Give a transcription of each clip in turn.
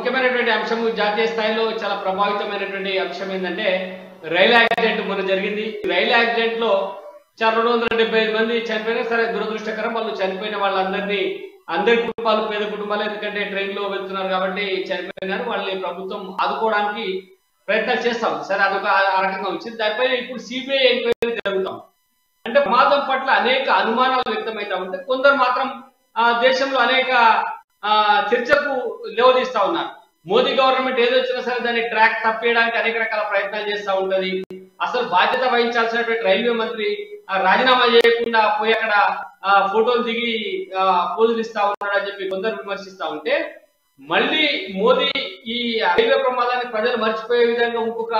ముఖ్యమైనటువంటి అంశం జాతీయ స్థాయిలో చాలా ప్రభావితమైనటువంటి అంశం ఏంటంటే రైలు యాక్సిడెంట్ మొన్న జరిగింది. రైలు యాక్సిడెంట్ లో 275 మంది చనిపోయినా సరే దురదృష్టకరం. వాళ్ళు చనిపోయిన వాళ్ళందరినీ అందరి కుటుంబాలు పేద కుటుంబాలు, ఎందుకంటే ట్రైన్ లో వెళ్తున్నారు కాబట్టి చనిపోయినారు. వాళ్ళని ప్రభుత్వం ఆదుకోవడానికి ప్రయత్నాలు చేస్తాం. సరే అదొక ఆ రకంగా వచ్చింది. దానిపైన ఇప్పుడు సిబిఐ ఎంక్వైరీ జరుగుతాం. అంటే ప్రమాదం పట్ల అనేక అనుమానాలు వ్యక్తమవుతా ఉంటే కొందరు మాత్రం దేశంలో అనేక చర్చకు లేవదీస్తా ఉన్నారు. మోదీ గవర్నమెంట్ ఏదో వచ్చినా సరే దాన్ని ట్రాక్ తప్పేయడానికి అనేక రకాల ప్రయత్నాలు చేస్తూ ఉంటది. అసలు బాధ్యత వహించాల్సినటువంటి రైల్వే మంత్రి రాజీనామా చేయకుండా పోయి అక్కడ ఫోటోలు దిగి పోజులు ఇస్తా ఉన్నాడు అని చెప్పి కొందరు విమర్శిస్తా ఉంటే, మళ్ళీ మోదీ ఈ రైల్వే ప్రమాదాన్ని ప్రజలు మర్చిపోయే విధంగా ఇంకొక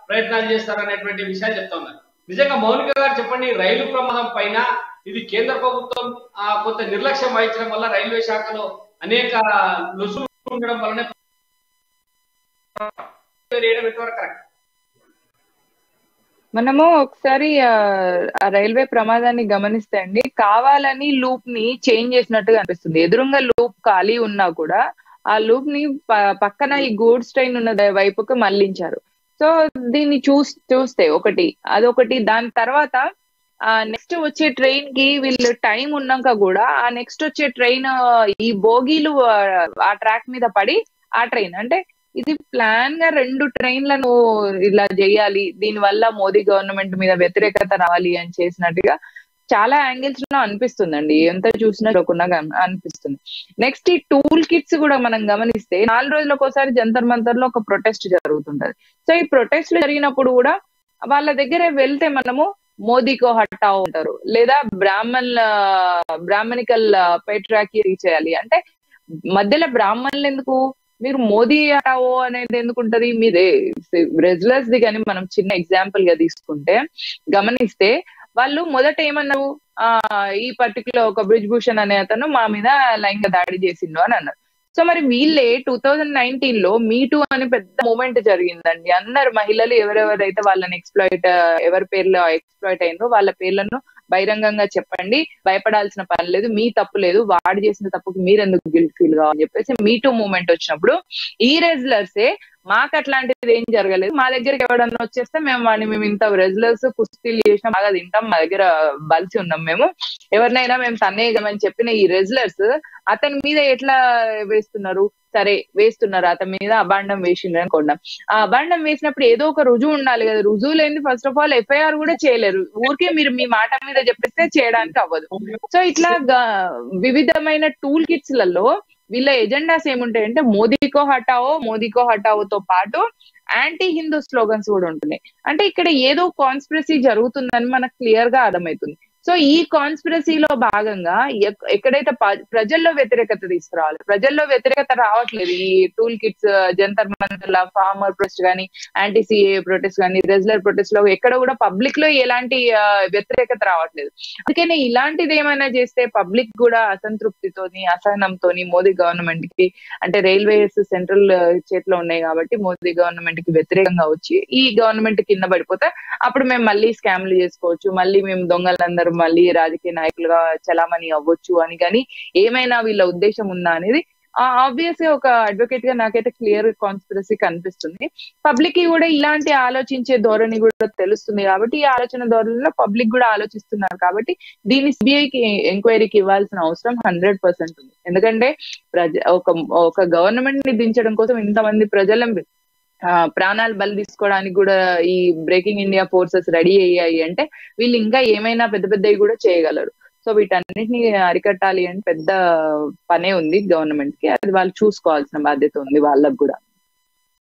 ప్రయత్నాలు చేస్తారనేటువంటి విషయాలు చెప్తా ఉన్నారు. నిజంగా మౌనిక గారు చెప్పండి, రైలు ప్రమాదం పైన ఇది కేంద్ర ప్రభుత్వం కొంత నిర్లక్ష్యం వహించడం వల్ల రైల్వే శాఖలో అనేక లొసులు ఉండడం వల్లనే కరెక్ట్. మనము ఒకసారి ఆ రైల్వే ప్రమాదాన్ని గమనిస్తే అండి, కావాలని లూప్ ని చేంజ్ చేసినట్టుగా అనిపిస్తుంది. ఎదురుగా లూప్ ఖాళీ ఉన్నా కూడా ఆ లూప్ ని పక్కన ఈ గూడ్స్ ట్రైన్ ఉన్న వైపుకు మళ్లించారు. సో దీన్ని చూస్తే అదొకటి. దాని తర్వాత నెక్స్ట్ వచ్చే ట్రైన్ కి వీళ్ళు టైం ఉన్నాక కూడా ఆ నెక్స్ట్ వచ్చే ట్రైన్ ఈ బోగీలు ఆ ట్రాక్ మీద పడి ఆ ట్రైన్, అంటే ఇది ప్లాన్ గా 2 ట్రైన్లను ఇలా చేయాలి, దీని వల్ల మోదీ గవర్నమెంట్ మీద వ్యతిరేకత రావాలి అని చేసినట్టుగా చాలా యాంగిల్స్ లో అనిపిస్తుందండి. ఎంత చూసినా అనిపిస్తుంది. నెక్స్ట్ ఈ టూల్ కిట్స్ కూడా మనం గమనిస్తే 4 రోజులకు ఒకసారి జంతర్ మంతర్ లో ఒక ప్రొటెస్ట్ జరుగుతుంటది. సో ఈ ప్రొటెస్ట్ జరిగినప్పుడు కూడా వాళ్ళ దగ్గర వెళ్తే మనము మోదీకో హటావో ఉంటారు, లేదా బ్రాహ్మణికల్ పైట్రాకి రీచ్ చేయాలి అంటే మధ్యలో బ్రాహ్మణులు ఎందుకు, మీరు మోదీ హటావో అనేది ఎందుకు ఉంటది మీదే రెజ్లర్స్ ది. కానీ మనం చిన్న ఎగ్జాంపుల్ గా తీసుకుంటే గమనిస్తే వాళ్ళు మొదట ఏమన్నారు, ఈ పర్టికులర్ ఒక బ్రిజ్ భూషణ్ అనే అతను మా మీద లైంగిక దాడి చేసిండు అని అన్నారు. సో మరి వీళ్ళే 2019 లో మీటూ అని పెద్ద మూమెంట్ జరిగిందండి. అందరు మహిళలు ఎవరెవరైతే వాళ్ళని ఎవరి పేర్లో ఎక్స్ప్లాయిట్ అయిందో వాళ్ళ పేర్లను బహిరంగంగా చెప్పండి, భయపడాల్సిన పని లేదు, మీ తప్పు లేదు, వాడు చేసిన తప్పుకి మీరెందుకు గిల్ట్ ఫీల్ కావాలని చెప్పేసి మీటూ మూమెంట్ వచ్చినప్పుడు ఈ రెజ్లర్సే మాకు అట్లాంటిది ఏం జరగలేదు, మా దగ్గరికి ఎవడన్నా వచ్చేస్తే మేము ఇంత రెజ్లర్స్ కుస్తీలు చేసినా బాగా తింటాం, మా దగ్గర బలిసి ఉన్నాం, ఎవరినైనా మేము తన్నేయగమని చెప్పిన ఈ రెజ్లర్స్ అతని మీద ఎట్లా వేస్తున్నారు, సరే వేస్తున్నారు అతని మీద అబాండం వేసిండ్రు అనుకున్నాం. ఆ అబాండం వేసినప్పుడు ఏదో ఒక రుజువు ఉండాలి కదా. రుజువు లేని ఫస్ట్ ఆఫ్ ఆల్ ఎఫ్ఐఆర్ కూడా చేయలేరు. ఊరికే మీరు మీ మాట మీద చెప్పేస్తే చేయడానికి అవ్వదు. సో ఇట్లా వివిధమైన టూల్ కిట్స్ లలో వీళ్ళ ఎజెండాస్ ఏముంటాయంటే మోదీకో హటావోతో పాటు యాంటీ హిందూ స్లోగన్స్ కూడా ఉంటున్నాయి. అంటే ఇక్కడ ఏదో కాన్స్పిరసీ జరుగుతుందని మనకు క్లియర్ గా అర్థమవుతుంది. సో ఈ కాన్స్పిరసీలో భాగంగా ఎక్కడైతే ప్రజల్లో వ్యతిరేకత తీసుకురావాలి, ప్రజల్లో వ్యతిరేకత రావట్లేదు. ఈ tool kits Jantar Mantar farmer protest కానీ, యాంటీ సిఏ ప్రొటెస్ట్ కానీ, రెజ్లర్ ప్రొటెస్ట్ లో ఎక్కడ కూడా పబ్లిక్ లో ఎలాంటి వ్యతిరేకత రావట్లేదు. అందుకని ఇలాంటిది ఏమైనా చేస్తే పబ్లిక్ కూడా అసంతృప్తితోని అసహనంతోని మోదీ గవర్నమెంట్ కి, అంటే రైల్వేస్ సెంట్రల్ చేతిలో ఉన్నాయి కాబట్టి మోదీ గవర్నమెంట్ కి వ్యతిరేకంగా వచ్చి ఈ గవర్నమెంట్ కింద పడిపోతే అప్పుడు మేము మళ్ళీ స్కామ్లు చేసుకోవచ్చు, మళ్ళీ మేము దొంగలందరూ మళ్ళీ రాజకీయ నాయకులుగా చలామణి అవ్వచ్చు అని. కానీ ఏమైనా వీళ్ళ ఉద్దేశం ఉందా అనేది ఆబ్వియస్ గా ఒక అడ్వకేట్ గా నాకైతే క్లియర్ కాన్స్పిరసీ కనిపిస్తుంది. పబ్లిక్ కి కూడా ఇలాంటి ఆలోచించే ధోరణి కూడా తెలుస్తుంది కాబట్టి ఈ ఆలోచన ధోరణిలో పబ్లిక్ కూడా ఆలోచిస్తున్నారు కాబట్టి దీన్ని సిబిఐకి ఎంక్వైరీకి ఇవ్వాల్సిన అవసరం 100% ఉంది. ఎందుకంటే ఒక గవర్నమెంట్ ని దించడం కోసం ఇంతమంది ప్రజల ప్రాణాలు బలి తీసుకోవడానికి కూడా ఈ బ్రేకింగ్ ఇండియా ఫోర్సెస్ రెడీ అయ్యాయి అంటే వీళ్ళు ఇంకా ఏమైనా పెద్ద పెద్దవి కూడా చేయగలరు. సో వీటన్నిటిని అరికట్టాలి అని పెద్ద పనే ఉంది గవర్నమెంట్ కి. అది వాళ్ళు చూసుకోవాల్సిన బాధ్యత ఉంది వాళ్ళకు కూడా.